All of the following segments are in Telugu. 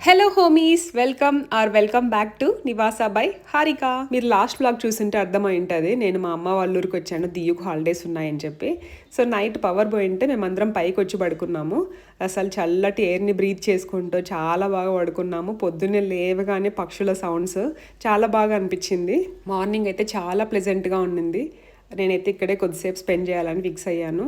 Hello homies, welcome back to Nivasa by Harika. మీరు లాస్ట్ బ్లాగ్ చూసింటే అర్థమై ఉంటుంది, నేను మా అమ్మ వాళ్ళ ఊరికి వచ్చాను, దియ్యుకు హాలిడేస్ ఉన్నాయని చెప్పి. సో నైట్ పవర్ పోయింటే మేమందరం పైకి వచ్చి పడుకున్నాము. అసలు చల్లటి ఎయిర్ని బ్రీత్ చేసుకుంటూ చాలా బాగా పడుకున్నాము. పొద్దున్నే లేవగానే పక్షుల సౌండ్స్ చాలా బాగా అనిపించింది. మార్నింగ్ అయితే చాలా ప్లెజెంట్గా ఉండింది. నేనైతే ఇక్కడే కొద్దిసేపు స్పెండ్ చేయాలని ఫిక్స్ అయ్యాను.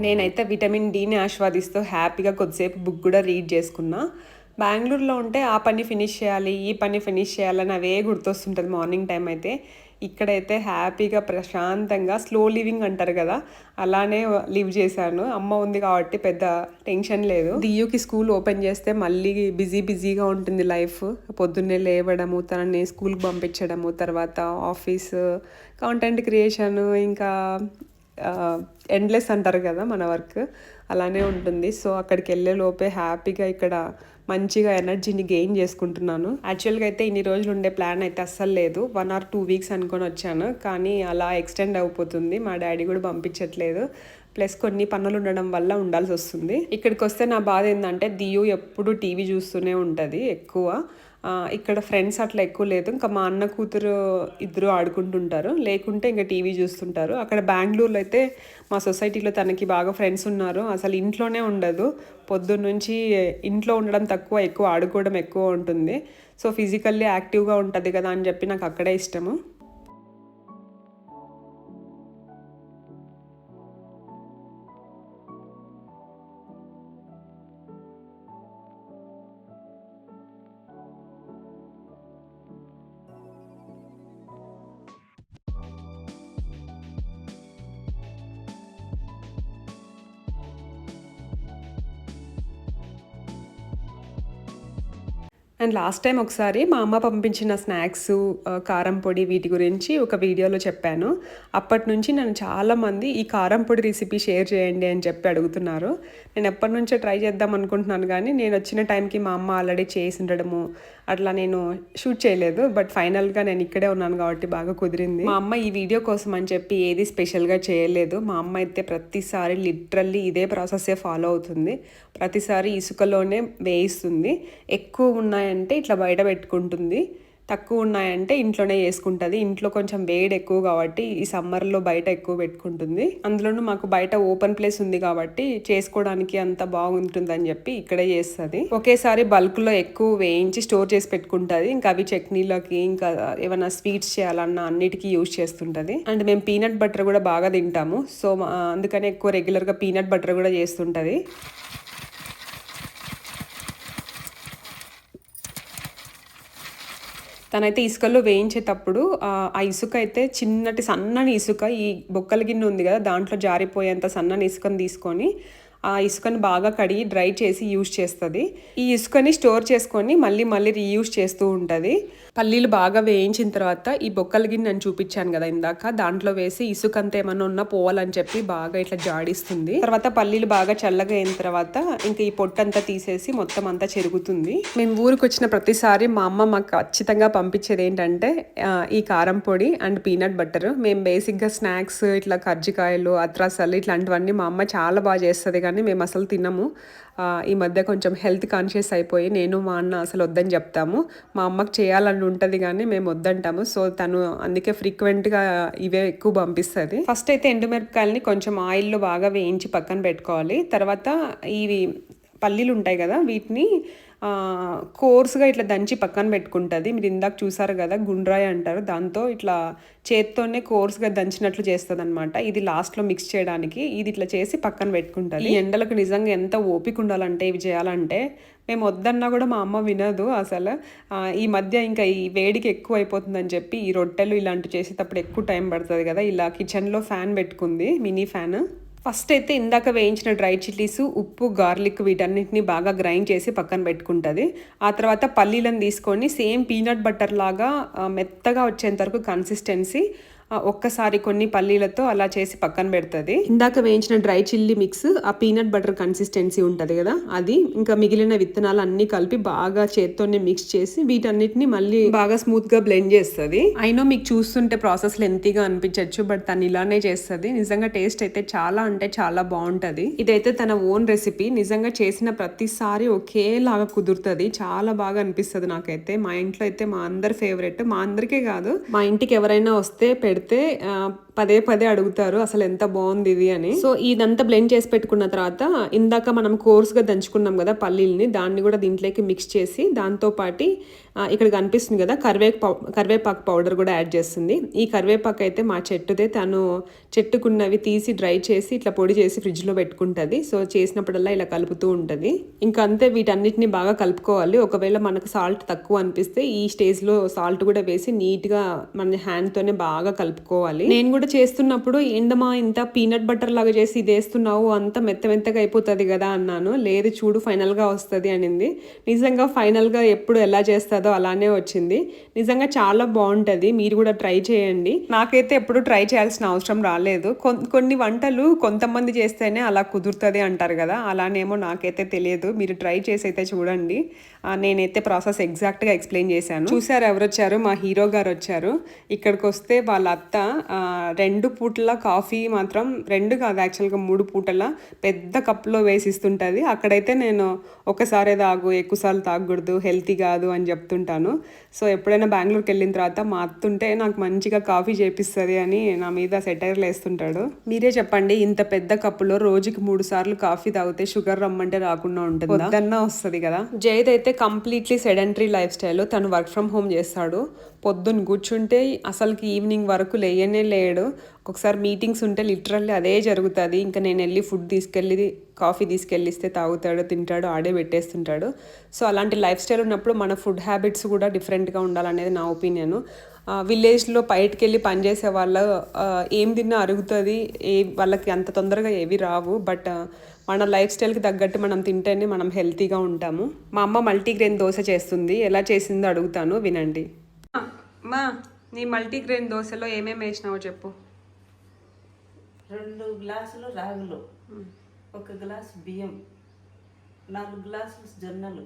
నేనైతే విటమిన్ డిని ఆస్వాదిస్తూ హ్యాపీగా కొద్దిసేపు బుక్ కూడా రీడ్ చేసుకున్నా. బెంగళూరులో ఉంటే ఆ పని ఫినిష్ చేయాలి, ఈ పని ఫినిష్ చేయాలని అవే గుర్తొస్తుంటుంది మార్నింగ్ టైం అయితే. ఇక్కడైతే హ్యాపీగా ప్రశాంతంగా స్లో లివింగ్ అంటారు కదా, అలానే లివ్ చేశాను. అమ్మ ఉంది కాబట్టి పెద్ద టెన్షన్ లేదు. దియ్యుకి స్కూల్ ఓపెన్ చేస్తే మళ్ళీ బిజీగా ఉంటుంది లైఫ్. పొద్దున్నే లేవడము, తనని స్కూల్కి పంపించడము, తర్వాత ఆఫీస్, కాంటెంట్ క్రియేషన్, ఇంకా ఎండ్లెస్ అంటారు కదా మన వర్క్, అలానే ఉంటుంది. సో అక్కడికి వెళ్ళే లోపే హ్యాపీగా ఇక్కడ మంచిగా ఎనర్జీని గెయిన్ చేసుకుంటున్నాను. యాక్చువల్గా అయితే ఇన్ని రోజులు ఉండే ప్లాన్ అయితే అస్సలు లేదు. 1 or 2 weeks అనుకొని వచ్చాను, కానీ అలా ఎక్స్టెండ్ అయిపోతుంది. మా డాడీ కూడా పంపించట్లేదు, ప్లస్ కొన్ని పనులు ఉండడం వల్ల ఉండాల్సి వస్తుంది. ఇక్కడికి వస్తే నా బాధ ఏంటంటే దియు ఎప్పుడు టీవీ చూస్తూనే ఉంటుంది ఎక్కువ. ఇక్కడ ఫ్రెండ్స్ అట్లా ఎక్కువ లేదు. ఇంకా మా అన్న కూతురు ఇద్దరు ఆడుకుంటుంటారు, లేకుంటే ఇంకా టీవీ చూస్తుంటారు. అక్కడ బెంగళూరులో అయితే మా సొసైటీలో తనకి బాగా ఫ్రెండ్స్ ఉన్నారు. అసలు ఇంట్లోనే ఉండదు. పొద్దున్నుంచి ఇంట్లో ఉండడం తక్కువ, ఎక్కువ ఆడుకోవడం ఎక్కువ ఉంటుంది. సో ఫిజికల్లీ యాక్టివ్గా ఉంటుంది కదా అని చెప్పి నాకు అక్కడే ఇష్టము. అండ్ లాస్ట్ టైం ఒకసారి మా అమ్మ పంపించిన స్నాక్స్, కారం పొడి, వీటి గురించి ఒక వీడియోలో చెప్పాను. అప్పటి నుంచి నన్ను చాలామంది ఈ కారం పొడి రెసిపీ షేర్ చేయండి అని చెప్పి అడుగుతున్నారు. నేను ఎప్పటి నుంచో ట్రై చేద్దాం అనుకుంటున్నాను, కానీ నేను వచ్చిన టైంకి మా అమ్మ ఆల్రెడీ చేసి ఉండడము అట్లా నేను షూట్ చేయలేదు. బట్ ఫైనల్గా నేను ఇక్కడే ఉన్నాను కాబట్టి బాగా కుదిరింది. మా అమ్మ ఈ వీడియో కోసం అని చెప్పి ఏది స్పెషల్గా చేయలేదు. మా అమ్మ అయితే ప్రతిసారి లిటరల్లీ ఇదే ప్రాసెస్సే ఫాలో అవుతుంది. ప్రతిసారి ఇసుకలోనే వేయిస్తుంది. ఎక్కువ ఉన్నాయంటే ఇట్లా బయట పెట్టుకుంటుంది, తక్కువ ఉన్నాయంటే ఇంట్లోనే చేసుకుంటుంది. ఇంట్లో కొంచెం వేడి ఎక్కువ కాబట్టి ఈ సమ్మర్లో బయట ఎక్కువ పెట్టుకుంటుంది. అందులోనూ మాకు బయట ఓపెన్ ప్లేస్ ఉంది కాబట్టి చేసుకోవడానికి అంత బాగుంటుందని చెప్పి ఇక్కడే చేస్తుంది. ఒకేసారి బల్క్లో ఎక్కువ వేయించి స్టోర్ చేసి పెట్టుకుంటుంది. ఇంకా అవి చట్నీలోకి, ఇంకా ఏమైనా స్వీట్స్ చేయాలన్నా అన్నిటికీ యూజ్ చేస్తుంటుంది. అండ్ మేము పీనట్ బటర్ కూడా బాగా తింటాము. సో అందుకనే ఎక్కువ రెగ్యులర్గా పీనట్ బటర్ కూడా చేస్తుంటుంది. తనైతే ఇసుకలో వేయించేటప్పుడు ఆ ఇసుక అయితే చిన్నటి సన్నని ఇసుక, ఈ బొక్కల గిన్నె ఉంది కదా దాంట్లో జారిపోయేంత సన్నని ఇసుకని తీసుకొని ఆ ఇసుకని బాగా కడిగి డ్రై చేసి యూజ్ చేస్తుంది. ఈ ఇసుకని స్టోర్ చేసుకొని మళ్ళీ రీయూజ్ చేస్తూ ఉంటుంది. పల్లీలు బాగా వేయించిన తర్వాత ఈ బొక్కల గిన్నె నేను చూపించాను కదా ఇందాక, దాంట్లో వేసి ఇసుక అంతా ఏమన్నా ఉన్నా పోవాలని చెప్పి బాగా ఇట్లా జాడిస్తుంది. తర్వాత పల్లీలు బాగా చల్లగా అయిన తర్వాత ఇంకా ఈ పొట్టంతా తీసేసి మొత్తం అంతా చెరుగుతుంది. మేము ఊరికి వచ్చిన ప్రతిసారి మా అమ్మ మాకు ఖచ్చితంగా పంపించేది ఏంటంటే ఈ కారం పొడి అండ్ పీనట్ బటర్. మేము బేసిక్గా స్నాక్స్ ఇట్లా కజ్జికాయలు, అత్రాసాలు ఇట్లాంటివన్నీ మా అమ్మ చాలా బాగా చేస్తుంది, కానీ మేము అసలు తినము. ఈ మధ్య కొంచెం హెల్త్ కాన్షియస్ అయిపోయి నేను మా అన్న అసలు వద్దని చెప్తాము. మా అమ్మకి చేయాలని ఉంటుంది కానీ మేము వద్దంటాము. సో తను అందుకే ఫ్రీక్వెంట్గా ఇవే ఎక్కువ పంపిస్తుంది. ఫస్ట్ అయితే ఎండుమిరపకాయలని కొంచెం ఆయిల్లో బాగా వేయించి పక్కన పెట్టుకోవాలి. తర్వాత ఇవి పల్లీలు ఉంటాయి కదా, వీటిని కోర్స్గా ఇట్లా దంచి పక్కన పెట్టుకుంటుంది. మీరు ఇందాక చూసారు కదా, గుండ్రాయి అంటారు, దాంతో ఇట్లా చేత్తోనే కోర్స్గా దంచినట్లు చేస్తుంది అనమాట. ఇది లాస్ట్లో మిక్స్ చేయడానికి ఇది ఇట్లా చేసి పక్కన పెట్టుకుంటుంది. ఈ ఎండలకు నిజంగా ఎంత ఓపిక ఉండాలంటే ఇవి చేయాలంటే. మేము వద్దన్నా కూడా మా అమ్మ వినదు అసలు. ఈ మధ్య ఇంకా ఈ వేడికి ఎక్కువ అయిపోతుందని చెప్పి ఈ రొట్టెలు ఇలాంటివి చేసేటప్పుడు ఎక్కువ టైం పడుతుంది కదా, ఇలా కిచెన్లో ఫ్యాన్ పెట్టుకుంది, మినీ ఫ్యాన్. ఫస్ట్ అయితే ఇందాక వేయించిన డ్రై చిల్లీస్, ఉప్పు, గార్లిక్ వీటన్నిటిని బాగా గ్రైండ్ చేసి పక్కన పెట్టుకుంటుంది. ఆ తర్వాత పల్లీలను తీసుకొని సేమ్ పీనట్ బటర్ లాగా మెత్తగా వచ్చేంత వరకు కన్సిస్టెన్సీ ఒక్కసారి కొన్ని పల్లీలతో అలా చేసి పక్కన పెడుతుంది. ఇందాక వేయించిన డ్రై చిల్లీ మిక్స్, ఆ పీనట్ బటర్ కన్సిస్టెన్సీ ఉంటుంది కదా అది, ఇంకా మిగిలిన విత్తనాలు అన్నీ కలిపి బాగా చేత్తోనే మిక్స్ చేసి వీటన్నిటిని మళ్ళీ బాగా స్మూత్ గా బ్లెండ్ చేస్తుంది. అయినో మీకు చూస్తుంటే ప్రాసెస్ లెంతీగా అనిపించవచ్చు, బట్ తను ఇలానే చేస్తుంది. నిజంగా టేస్ట్ అయితే చాలా అంటే చాలా బాగుంటది. ఇదైతే తన ఓన్ రెసిపీ. నిజంగా చేసిన ప్రతిసారి ఒకేలాగా కుదురుతుంది, చాలా బాగా అనిపిస్తుంది నాకైతే. మా ఇంట్లో అయితే మా అందరి ఫేవరెట్, మా అందరికీ కాదు, మా ఇంటికి ఎవరైనా వస్తే పెడితే పదే పదే అడుగుతారు అసలు ఎంత బాగుంది ఇది అని. సో ఇదంతా బ్లెండ్ చేసి పెట్టుకున్న తర్వాత ఇందాక మనం కోర్స్గా దంచుకున్నాం కదా దాన్ని కూడా దీంట్లోకి మిక్స్ చేసి, దాంతో పాటు ఇక్కడ కనిపిస్తుంది కదా కరివేపాకు పౌడర్ కూడా యాడ్ చేస్తుంది. ఈ కరివేపాకు అయితే మా చెట్టుదే, తను చెట్టుకున్నవి తీసి డ్రై చేసి ఇట్లా పొడి చేసి ఫ్రిడ్జ్లో పెట్టుకుంటుంది. సో చేసినప్పుడల్లా ఇలా కలుపుతూ ఉంటుంది. ఇంకా అంతే, వీటన్నిటిని బాగా కలుపుకోవాలి. ఒకవేళ మనకు సాల్ట్ తక్కువ అనిపిస్తే ఈ స్టేజ్లో సాల్ట్ కూడా వేసి నీట్గా మన హ్యాండ్తోనే బాగా కలుపుకోవాలి. నేను కూడా చేస్తున్నప్పుడు ఏందమ్మా ఇంత పీనట్ బటర్ లాగా చేసి ఇది వేస్తున్నావు, అంత మెత్తగా అయిపోతుంది కదా అన్నాను. లేదు చూడు ఫైనల్గా వస్తుంది అనింది. నిజంగా ఫైనల్గా ఎప్పుడు ఎలా చేస్తుందో అలానే వచ్చింది. నిజంగా చాలా బాగుంటుంది, మీరు కూడా ట్రై చేయండి. నాకైతే ఎప్పుడు ట్రై చేయాల్సిన అవసరం రాలేదు. కొన్ని వంటలు కొంతమంది చేస్తేనే అలా కుదురుతుంది అంటారు కదా, అలానేమో నాకైతే తెలియదు. మీరు ట్రై చేసి అయితే చూడండి. నేనైతే ప్రాసెస్ ఎగ్జాక్ట్గా ఎక్స్ప్లెయిన్ చేశాను. చూసారు ఎవరు వచ్చారు? మా హీరో గారు వచ్చారు. ఇక్కడికి వస్తే వాళ్ళ అత్త 2 పూటల కాఫీ మాత్రం 2 కాదు యాక్చువల్గా 3 పూటల పెద్ద కప్లో వేసిస్తుంటుంది. అక్కడైతే నేను ఒకసారే తాగు, ఎక్కువసార్లు తాగకూడదు, హెల్తీ కాదు అని చెప్తుంటాను. సో ఎప్పుడైనా బెంగళూరుకి వెళ్ళిన తర్వాత మా అత్తుంటే నాకు మంచిగా కాఫీ చేపిస్తుంది అని నా మీద సెటైర్లు వేస్తుంటాడు. మీరే చెప్పండి, ఇంత పెద్ద కప్పులో రోజుకి 3 సార్లు కాఫీ తాగితే షుగర్ రమ్మంటే రాకుండా ఉంటుంది, వద్దన్నా వస్తుంది కదా. జైద్ అయితే కంప్లీట్లీ సెడెంటరీ లైఫ్ స్టైల్. తను వర్క్ ఫ్రమ్ హోమ్ చేస్తాడు. పొద్దున్న కూర్చుంటే అసలుకి ఈవినింగ్ వరకు లేడు. ఒక్కొక్కసారి మీటింగ్స్ ఉంటే లిటరల్లీ అదే జరుగుతుంది. ఇంకా నేను వెళ్ళి కాఫీ తీసుకెళ్ళిస్తే తాగుతాడు, తింటాడు, ఆడే పెట్టేస్తుంటాడు. సో అలాంటి లైఫ్ స్టైల్ ఉన్నప్పుడు మన ఫుడ్ హ్యాబిట్స్ కూడా డిఫరెంట్గా ఉండాలనేది నా ఒపీనియన్. విలేజ్లో బయటకు వెళ్ళి పనిచేసే వాళ్ళు ఏం తిన్నా అరుగుతుంది, వాళ్ళకి అంత తొందరగా ఏవి రావు. బట్ మన లైఫ్ స్టైల్కి తగ్గట్టు మనం తింటేనే మనం హెల్తీగా ఉంటాము. మా అమ్మ మల్టీగ్రెయిన్ దోశ చేస్తుంది, ఎలా చేసిందో అడుగుతాను, వినండి. మా నీ మల్టీగ్రెయిన్ దోశలో ఏమేమి వేసినావో చెప్పు. 2 గ్లాసులు రాగులు, 1 గ్లాసు బియ్యం, 4 గ్లాసులు జొన్నలు,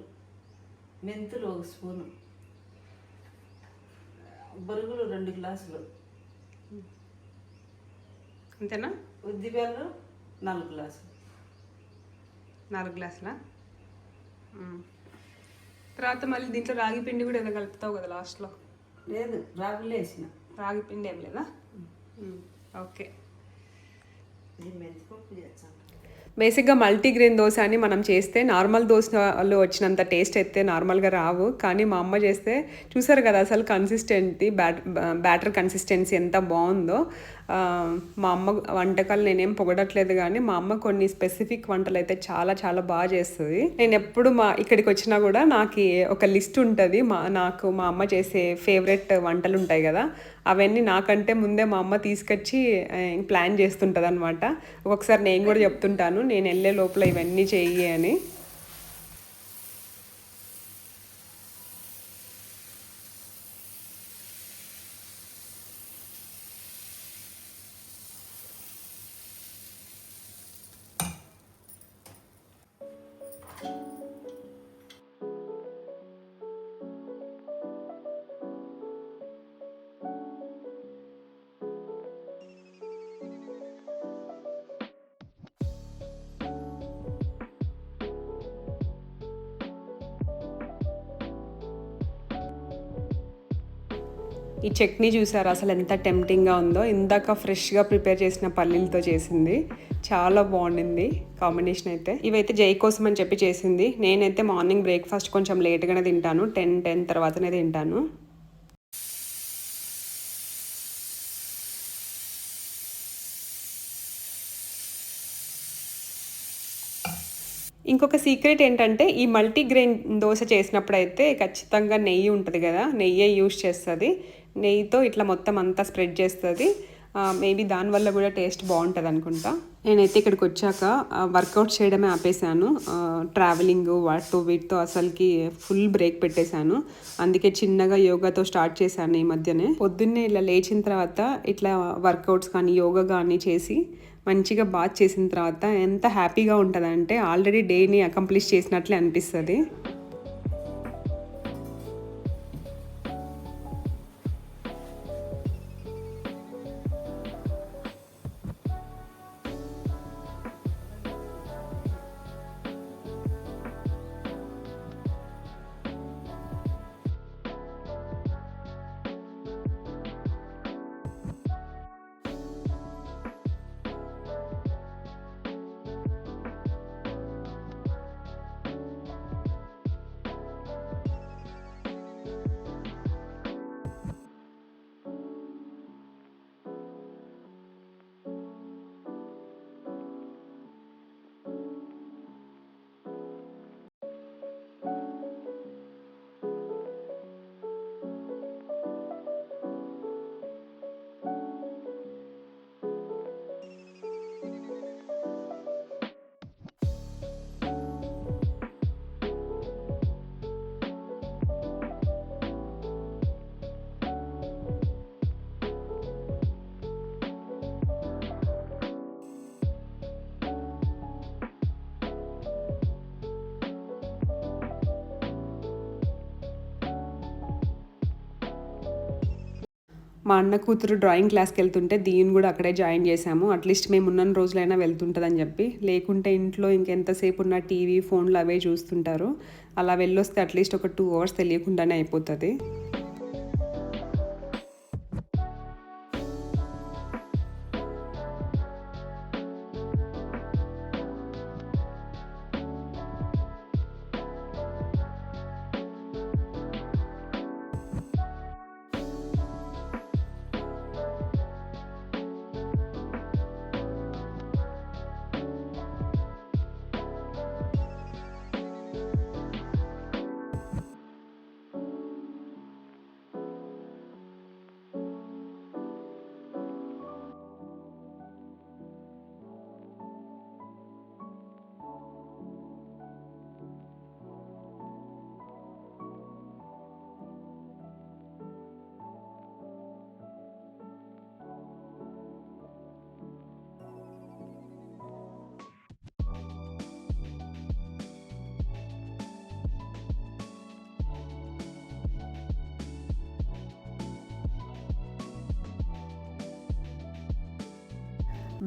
మెంతులు 1 స్పూను, బొరుగులు 2 గ్లాసులు, అంతేనా? ఉద్దిబెల్లు 4 గ్లాసులు. 4 గ్లాసులా? తర్వాత మళ్ళీ దీంట్లో రాగి పిండి కూడా ఏదో కలుపుతావు కదా లాస్ట్లో? లేదు, రాగులు వేసిన. రాగి పిండి ఏం లేదా? ఓకే. ఇది మెంతిపప్పు చేస్తాను. బేసిక్గా మల్టీగ్రెయిన్ దోశ అని మనం చేస్తే నార్మల్ దోశలో వచ్చినంత టేస్ట్ అయితే నార్మల్గా రావు. కానీ మా అమ్మ చేస్తే చూసారు కదా అసలు బ్యాటర్ కన్సిస్టెన్సీ ఎంత బాగుందో. మా అమ్మ వంటకాలు నేనేం పొగడట్లేదు, కానీ మా అమ్మ కొన్ని స్పెసిఫిక్ వంటలు అయితే చాలా చాలా బాగా చేస్తుంది. నేను ఎప్పుడు ఇక్కడికి వచ్చినా కూడా నాకు ఒక లిస్ట్ ఉంటుంది. నాకు మా అమ్మ చేసే ఫేవరెట్ వంటలు ఉంటాయి కదా, అవన్నీ నాకంటే ముందే మా అమ్మ తీసుకొచ్చి ప్లాన్ చేస్తుంటుంది అనమాట. ఒక్కొక్కసారి నేను కూడా చెప్తుంటాను, నేను వెళ్ళే లోపల ఇవన్నీ చెయ్యి అని. ఈ చట్నీ చూసారు అసలు ఎంత టెంప్టింగ్గా ఉందో. ఇందాక ఫ్రెష్గా ప్రిపేర్ చేసిన పల్లీలతో చేసింది, చాలా బాగుండింది కాంబినేషన్ అయితే. ఇవైతే జై కోసం అని చెప్పి చేసింది. నేనైతే మార్నింగ్ బ్రేక్ఫాస్ట్ కొంచెం లేట్గానే తింటాను, 10 తర్వాతనే తింటాను. ఇంకొక సీక్రెట్ ఏంటంటే ఈ మల్టీగ్రెయిన్ దోశ చేసినప్పుడైతే ఖచ్చితంగా నెయ్యి ఉంటుంది కదా, నెయ్యే యూస్ చేస్తుంది. నెయ్యితో ఇట్లా మొత్తం అంతా స్ప్రెడ్ చేస్తుంది. మేబీ దానివల్ల కూడా టేస్ట్ బాగుంటుంది అనుకుంటా. నేనైతే ఇక్కడికి వచ్చాక వర్కౌట్ చేయడమే ఆపేసాను. ట్రావెలింగ్ వీటితో అసలుకి ఫుల్ బ్రేక్ పెట్టేశాను. అందుకే చిన్నగా యోగాతో స్టార్ట్ చేశాను ఈ మధ్యనే. పొద్దున్నే ఇలా లేచిన తర్వాత ఇట్లా వర్కౌట్స్ కానీ యోగా కానీ చేసి మంచిగా బాత్ చేసిన తర్వాత ఎంత హ్యాపీగా ఉంటుందంటే ఆల్రెడీ డేని అకంప్లిష్ చేసినట్లే అనిపిస్తుంది. మా అన్న కూతురు డ్రాయింగ్ క్లాస్కి వెళ్తుంటే దీన్ని కూడా అక్కడే జాయిన్ చేశాము. అట్లీస్ట్ మేము ఉన్న రోజులైనా వెళ్తుంటుందని చెప్పి. లేకుంటే ఇంట్లో ఇంకెంతసేపు ఉన్న టీవీ ఫోన్లు అవే చూస్తుంటారు. అలా వెళ్ళొస్తే అట్లీస్ట్ ఒక 2 hours తెలియకుండానే అయిపోతుంది.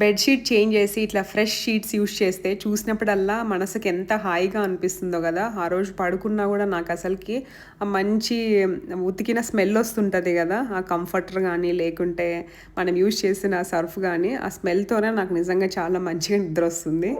బెడ్షీట్ చేంజ్ చేసి ఇట్లా ఫ్రెష్ షీట్స్ యూస్ చేస్తే చూసినప్పుడల్లా మనసుకి ఎంత హాయిగా అనిపిస్తుందో కదా. ఆ రోజు పడుకున్నా కూడా నాకు అసలుకి ఆ మంచి ఉతికిన స్మెల్ వస్తుంటుంది కదా, ఆ కంఫర్టర్ కానీ లేకుంటే మనం యూజ్ చేసిన సర్ఫ్ కానీ, ఆ స్మెల్తోనే నాకు నిజంగా చాలా మంచిగా నిద్ర వస్తుంది.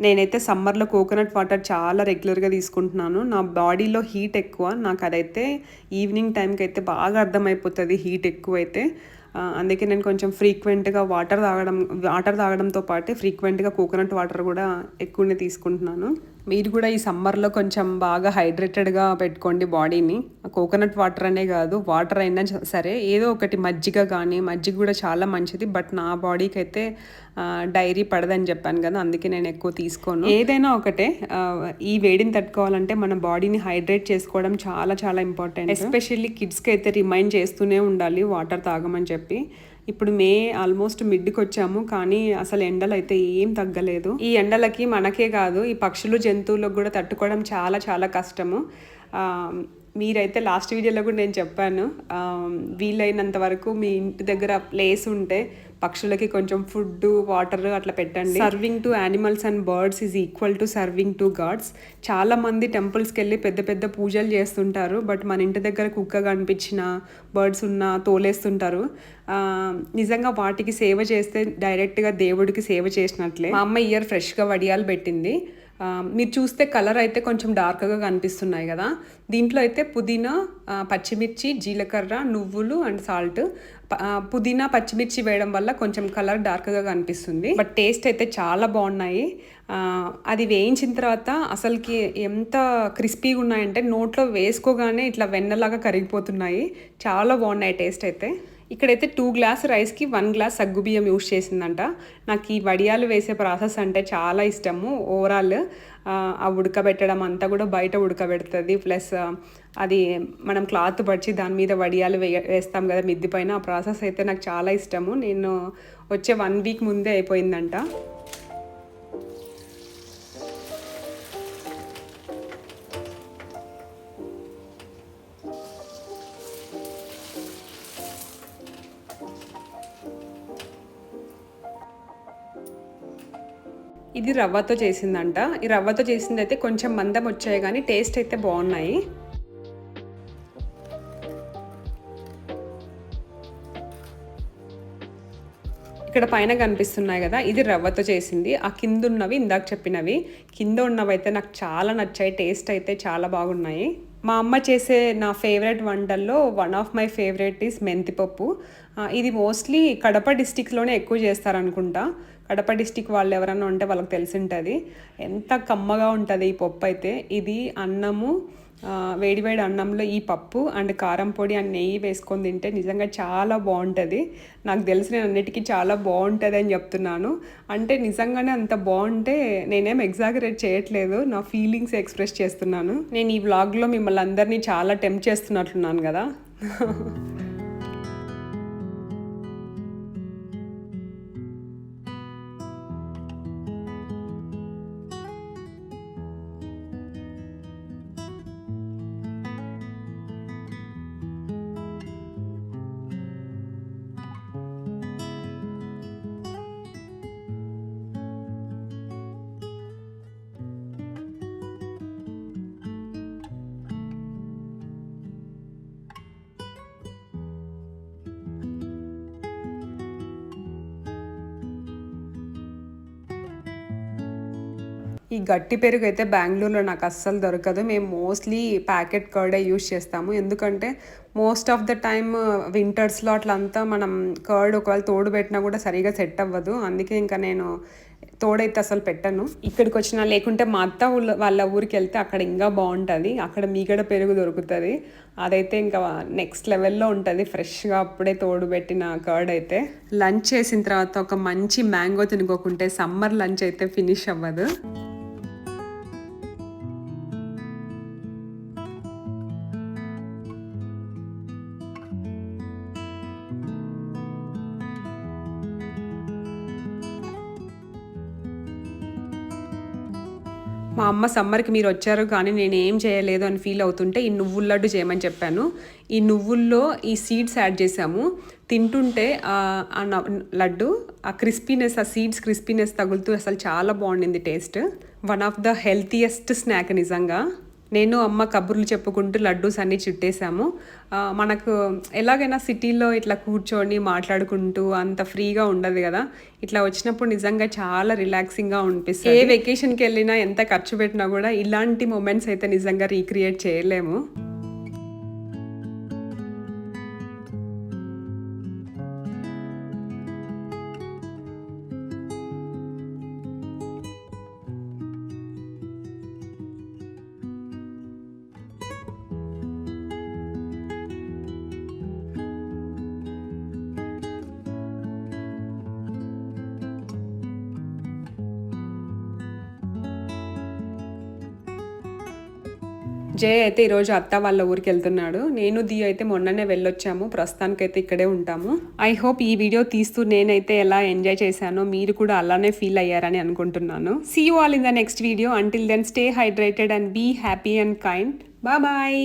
నేనైతే సమ్మర్లో కోకోనట్ వాటర్ చాలా రెగ్యులర్గా తీసుకుంటున్నాను. నా బాడీలో హీట్ ఎక్కువ, నాకు అదైతే ఈవినింగ్ టైంకి అయితే బాగా అర్థమైపోతుంది హీట్ ఎక్కువైతే. అందుకే నేను కొంచెం ఫ్రీక్వెంట్గా వాటర్ తాగడంతో పాటు ఫ్రీక్వెంట్గా కోకోనట్ వాటర్ కూడా ఎక్కువనే తీసుకుంటున్నాను. మీరు కూడా ఈ సమ్మర్లో కొంచెం బాగా హైడ్రేటెడ్గా పెట్టుకోండి బాడీని. కోకోనట్ వాటర్ అనే కాదు, వాటర్ అయినా సరే ఏదో ఒకటి మజ్జిగ కానీ, మజ్జిగ కూడా చాలా మంచిది. బట్ నా బాడీకి అయితే డైరీ పడదని చెప్పాను కదా, అందుకే నేను ఎక్కువ తీసుకోను. ఏదైనా ఒకటే, ఈ వేడిని తట్టుకోవాలంటే మన బాడీని హైడ్రేట్ చేసుకోవడం చాలా చాలా ఇంపార్టెంట్. ఎస్పెషల్లీ కిడ్స్కి అయితే రిమైండ్ చేస్తూనే ఉండాలి వాటర్ తాగమని చెప్పి. ఇప్పుడు మే ఆల్మోస్ట్ మిడ్కి వచ్చాము, కానీ అసలు ఎండలు అయితే ఏం తగ్గలేదు. ఈ ఎండలకి మనకే కాదు, ఈ పక్షులు జంతువులకు కూడా తట్టుకోవడం చాలా చాలా కష్టము. మీరైతే లాస్ట్ వీడియోలో కూడా నేను చెప్పాను, వీలైనంత వరకు మీ ఇంటి దగ్గర ప్లేస్ ఉంటే పక్షులకి కొంచెం ఫుడ్, వాటర్ అట్లా పెట్టండి. Serving to animals and birds is equal to serving to gods. చాలా మంది టెంపుల్స్కి వెళ్ళి పెద్ద పెద్ద పూజలు చేస్తుంటారు, బట్ మన ఇంటి దగ్గర కుక్క కనిపించిన, బర్డ్స్ ఉన్నా తోలేస్తుంటారు. నిజంగా వాటికి సేవ చేస్తే డైరెక్ట్గా దేవుడికి సేవ చేసినట్లే. మా అమ్మ ఇయర్ ఫ్రెష్గా వడియాలు పెట్టింది. మీరు చూస్తే కలర్ అయితే కొంచెం డార్క్గా కనిపిస్తున్నాయి కదా. దీంట్లో అయితే పుదీనా, పచ్చిమిర్చి, జీలకర్ర, నువ్వులు అండ్ సాల్ట్. పుదీనా, పచ్చిమిర్చి వేయడం వల్ల కొంచెం కలర్ డార్క్గా కనిపిస్తుంది, బట్ టేస్ట్ అయితే చాలా బాగున్నాయి. అది వేయించిన తర్వాత అసలుకి ఎంత క్రిస్పీగా ఉన్నాయంటే నోట్లో వేసుకోగానే ఇట్లా వెన్నలాగా కరిగిపోతున్నాయి. చాలా బాగున్నాయి టేస్ట్ అయితే. ఇక్కడైతే 2 గ్లాస్ రైస్కి 1 గ్లాస్ సగ్గుబియ్యం యూస్ చేసిందంట. నాకు ఈ వడియాలు వేసే ప్రాసెస్ అంటే చాలా ఇష్టము. ఓవరాల్ ఆ ఉడకబెట్టడం అంతా కూడా బయట ఉడకబెడుతుంది. ప్లస్ అది మనం క్లాత్ పడిచి దాని మీద వడియాలు వేస్తాం కదా మిద్ది పైన, ఆ ప్రాసెస్ అయితే నాకు చాలా ఇష్టము. నేను వచ్చే 1 వీక్ ముందే అయిపోయిందంట. ఇది రవ్వతో చేసిందంట. ఈ రవ్వతో చేసింది అయితే కొంచెం మందం వచ్చాయి, కానీ టేస్ట్ అయితే బాగున్నాయి. ఇక్కడ పైన కనిపిస్తున్నాయి కదా, ఇది రవ్వతో చేసింది. ఆ కింద ఉన్నవి ఇందాక చెప్పినవి. కింద ఉన్నవి అయితే నాకు చాలా నచ్చాయి, టేస్ట్ అయితే చాలా బాగున్నాయి. మా అమ్మ చేసే నా ఫేవరెట్ వంటల్లో one of my favourite is మెంతిపప్పు. ఇది మోస్ట్లీ కడప డిస్టిక్లోనే ఎక్కువ చేస్తారనుకుంటా. కడప డిస్టిక్ వాళ్ళు ఎవరన్నా ఉంటే వాళ్ళకి తెలిసి ఉంటుంది. ఎంత కమ్మగా ఉంటుంది ఈ పప్పు అయితే. ఇది అన్నము, వేడివేడి అన్నంలో ఈ పప్పు అండ్ కారం పొడి అండ్ నెయ్యి వేసుకొని తింటే నిజంగా చాలా బాగుంటుంది. నాకు తెలిసి నేను అన్నిటికీ చాలా బాగుంటుంది అని చెప్తున్నాను. అంటే నిజంగానే అంత బాగుంటే నేనేం ఎగ్జాగరేట్ చేయట్లేదు, నా ఫీలింగ్స్ ఎక్స్ప్రెస్ చేస్తున్నాను. నేను ఈ వ్లాగ్లో మిమ్మల్ని అందరినీ చాలా టెంప్ట్ చేస్తున్నట్లున్నాను కదా. ఈ గట్టి పెరుగు అయితే బెంగళూరులో నాకు అస్సలు దొరకదు. మేము మోస్ట్లీ ప్యాకెట్ కర్డే యూస్ చేస్తాము. ఎందుకంటే మోస్ట్ ఆఫ్ ద టైమ్ వింటర్స్లో అట్లంతా మనం కర్డ్ ఒకవేళ తోడు పెట్టినా కూడా సరిగా సెట్ అవ్వదు. అందుకే ఇంకా నేను తోడైతే అసలు పెట్టను. ఇక్కడికి వచ్చినా, లేకుంటే మా అత్త వాళ్ళ ఊరికి వెళ్తే అక్కడ ఇంకా బాగుంటుంది. అక్కడ మీగడ పెరుగు దొరుకుతుంది. అదైతే ఇంకా నెక్స్ట్ లెవెల్లో ఉంటుంది, ఫ్రెష్గా అప్పుడే తోడు పెట్టిన కర్డ్ అయితే. లంచ్ చేసిన తర్వాత ఒక మంచి మ్యాంగో తినుకోకుంటే సమ్మర్ లంచ్ అయితే ఫినిష్ అవ్వదు. మా అమ్మ సమ్మర్కి మీరు వచ్చారు కానీ నేను ఏం చేయలేదు అని ఫీల్ అవుతుంటే ఈ నువ్వుల లడ్డు చేయమని చెప్పాను. ఈ నువ్వుల్లో ఈ సీడ్స్ యాడ్ చేసాము. తింటుంటే ఆ లడ్డు ఆ క్రిస్పీనెస్, ఆ సీడ్స్ క్రిస్పీనెస్ తగులుతూ అసలు చాలా బాగుండింది taste. One of the healthiest snack నిజంగా. నేను అమ్మ కబుర్లు చెప్పుకుంటూ లడ్డూస్ అన్నీ చుట్టేసాము. మనకు ఎలాగైనా సిటీలో ఇట్లా కూర్చొని మాట్లాడుకుంటూ అంత ఫ్రీగా ఉండదు కదా. ఇట్లా వచ్చినప్పుడు నిజంగా చాలా రిలాక్సింగ్గా అనిపిస్తుంది. ఏ వెకేషన్కి వెళ్ళినా ఎంత ఖర్చు పెట్టినా కూడా ఇలాంటి మూమెంట్స్ అయితే నిజంగా రీక్రియేట్ చేయలేము. జయ అయితే ఈరోజు అత్త వాళ్ళ ఊరికి వెళ్తున్నాడు. నేను దియో అయితే మొన్ననే వెళ్ళొచ్చాము. ప్రస్తుతానికైతే ఇక్కడే ఉంటాము. ఐ హోప్ ఈ వీడియో తీస్తూ నేనైతే ఎలా ఎంజాయ్ చేశానో మీరు కూడా అలానే ఫీల్ అయ్యారని అనుకుంటున్నాను. See you all in the next video. Until then stay hydrated and be happy and kind. Bye.